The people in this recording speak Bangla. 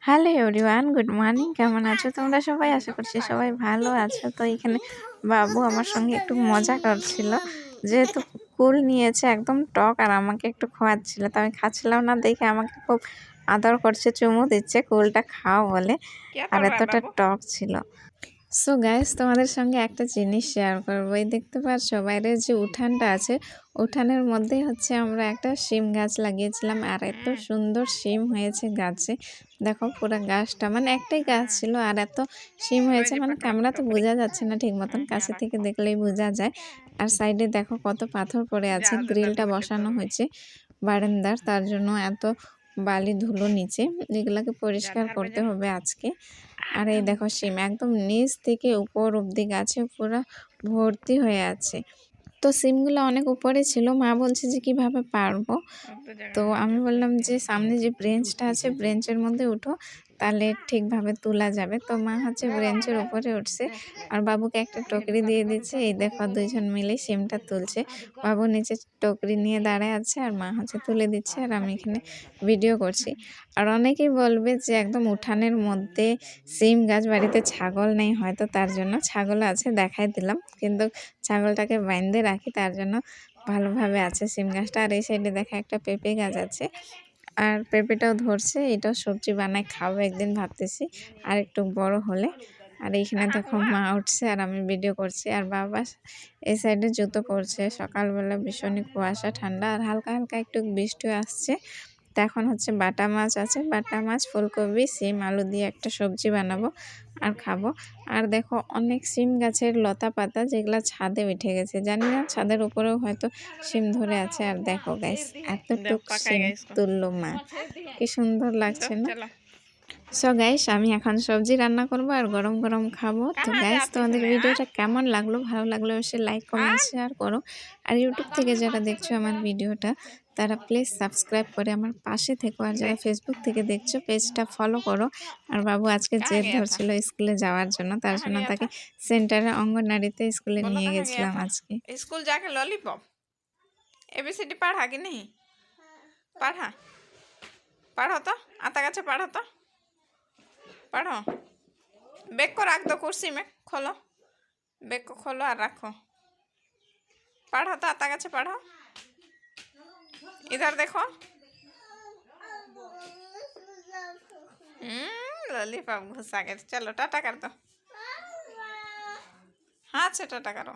Hello everyone, good morning. কেমন আছো তোমরা সবাই? আশা করছি সবাই ভালো আছো। তো এখানে বাবু আমার সঙ্গে একটু মজা করছিল, যেহেতু কুল নিয়েছে একদম টক, আর আমাকে একটু খোয়াচ্ছিল। তো আমি খাচ্ছিলাম না দেখে আমাকে খুব আদর করছে, চুমু দিচ্ছে কুলটা খাও বলে, আর এতটা টক ছিল। সো গাইস, তোমাদের সঙ্গে একটা জিনিস শেয়ার করবো। এই দেখতে পাচ্ছ বাইরে যে উঠানটা আছে, উঠানের মধ্যেই হচ্ছে আমরা একটা শিম গাছ লাগিয়েছিলাম, আর এত সুন্দর শিম হয়েছে গাছে। দেখো পুরো গাছটা, মানে একটাই গাছ ছিল আর এত শিম হয়েছে, মানে ক্যামেরা তো বোঝা যাচ্ছে না ঠিক মতন, কাছে থেকে দেখলেই বোঝা যায়। আর সাইডে দেখো কত পাথর পড়ে আছে, গ্রিলটা বসানো হয়েছে বারান্দার, তার জন্য এত বালি ধুলো নিচে, যেগুলোকে পরিষ্কার করতে হবে আজকে। আর এই দেখো শিম একদম নিচ থেকে উপর অব্দি গাছে পুরো ভর্তি হয়ে আছে। তো সিমগুলো অনেক উপরে ছিল, মা বলছে যে কিভাবে পারবো। তো আমি বললাম যে সামনে যে ব্রেঞ্চটা আছে, ব্রেঞ্চের মধ্যে উঠো, তাহলে ঠিকভাবে তোলা যাবে। তো মা হচ্ছে ব্রেঞ্চের উপরে উঠছে, আর বাবুকে একটা টকরি দিয়ে দিচ্ছে। এই দেখো দুইজন মিলে সিমটা তুলছে। বাবু নিচে টকরি নিয়ে দাঁড়ায় আছে, আর মা হচ্ছে তুলে দিচ্ছে, আর আমি এখানে ভিডিও করছি। আর অনেকেই বলবে যে একদম উঠানের মধ্যে সিম গাছ, বাড়িতে ছাগল নেই হয়তো, তার জন্য ছাগল আছে দেখাই দিলাম, কিন্তু ছাগলটাকে বাইন্ধে রাখি, তার জন্য ভালোভাবে আছে সিম গাছটা। আর এই সাইডে দেখা একটা পেঁপে গাছ আছে, আর পেঁপেটাও ধরছে, এটাও সবজি বানায় খাবো একদিন ভাবতেছি, আর একটু বড় হলে। আর এইখানে দেখো মা উঠছে আর আমি ভিডিও করছি, আর বাবা এই সাইডে জুতো পরছে। সকালবেলা ভীষণই কুয়াশা, ঠান্ডা, আর হালকা হালকা একটু বৃষ্টি আসছে। তো এখন হচ্ছে বাটা মাছ আছে, বাটা মাছ, ফুলকপি, সিম, আলু দিয়ে একটা সবজি বানাবো আর খাবো। আর দেখো অনেক সিম গাছের লতা পাতা, যেগুলা ছাদে উঠে গেছে, জানি না ছাদের উপরেও হয়তো সিম ধরে আছে। আর দেখো গাইস, এতটুক সিম তুললো মা, কি সুন্দর লাগছে না? সো গাইস, আমি এখন সবজি রান্না করব আর গরম গরম খাবো। তো গাইস, তোমাদের ভিডিওটা কেমন লাগলো? ভালো লাগলে অবশ্যই লাইক, কমেন্ট, শেয়ার করো। আর ইউটিউব থেকে যারা দেখছো আমার ভিডিওটা, তারা প্লিজ সাবস্ক্রাইব করে আমার পাশে থেকো। আর যারা ফেসবুক থেকে দেখছো, পেজটা ফলো করো। আর বাবু আজকে জেদ ধরছিল স্কুলে যাওয়ার জন্য, তার জন্য তাকে সেন্টারে অঙ্গনওয়াড়িতে স্কুলে নিয়ে গেছিলাম আজকে। स्कूल जाके लॉलीपॉप एबीसीडी पढ़ा कि नहीं पढ़ा पढ़ो तो आता गाचे पढ़ो तो पढ़ो बैग को रख दो कुर्सी में खोलो बैग को खोलो और रखो पढ़ो तो आता गाचे पढ़ो इधर देखो लॉलीपॉप घुसा के चलो टाटा कर दो हाँ अच्छा टाटा करो।